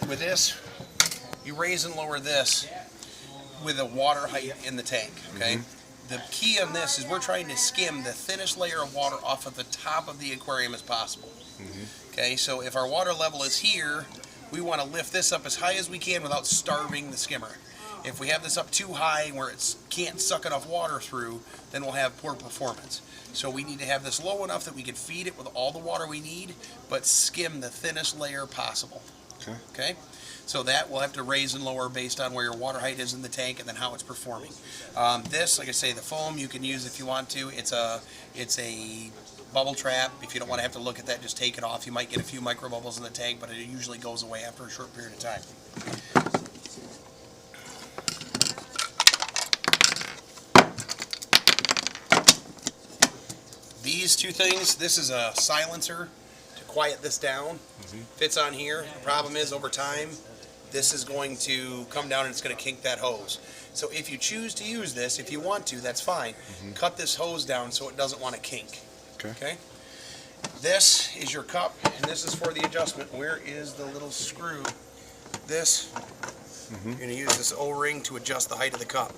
with this, you raise and lower this with a water height in the tank, okay? The key on this is we're trying to skim the thinnest layer of water off of the top of the aquarium as possible. Okay, so if our water level is here, we want to lift this up as high as we can without starving the skimmer. If we have this up too high where it can't suck enough water through, then we'll have poor performance. So we need to have this low enough that we can feed it with all the water we need, but skim the thinnest layer possible. Okay? So that we'll have to raise and lower based on where your water height is in the tank and then how it's performing. This, like I say, the foam you can use if you want to. It's a bubble trap. If you don't want to have to look at that, just take it off. You might get a few micro bubbles in the tank, but it usually goes away after a short period of time. These two things, this is a silencer to quiet this down. Fits on here. The problem is over time, this is going to come down and it's going to kink that hose. So if you choose to use this, if you want to, that's fine. Cut this hose down so it doesn't want to kink. Okay? This is your cup, and this is for the adjustment. Where is the little screw? This, you're going to use this O-ring to adjust the height of the cup.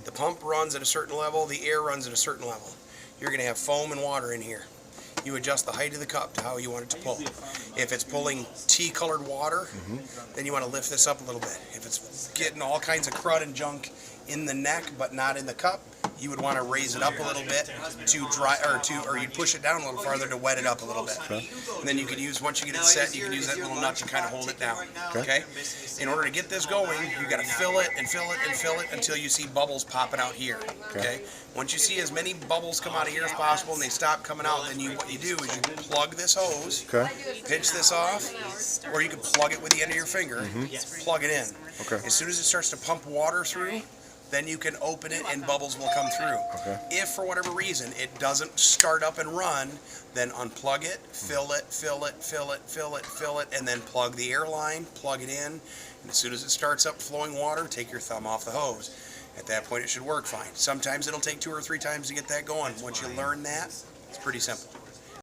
The pump runs at a certain level, the air runs at a certain level. You're going to have foam and water in here. You adjust the height of the cup to how you want it to pull. If it's pulling tea-colored water, then you want to lift this up a little bit. If it's getting all kinds of crud and junk in the neck but not in the cup, you would want to raise it up a little bit to dry, or you'd push it down a little farther to wet it up a little bit. And then you can use, once you get it set, you can use that little nut to kind of hold it down. Okay? In order to get this going, you got to fill it and fill it and fill it until you see bubbles popping out here. Okay? Once you see as many bubbles come out of here as possible and they stop coming out, then what you do is you plug this hose, pinch this off, or you can plug it with the end of your finger, plug it in. As soon as it starts to pump water through, then you can open it and bubbles will come through. If for whatever reason it doesn't start up and run, then unplug it, fill it, fill it, fill it, fill it, fill it, and then plug the air line, plug it in, and as soon as it starts up flowing water, take your thumb off the hose. At that point it should work fine. Sometimes it'll take 2 or 3 times to get that going. Once you learn that, it's pretty simple.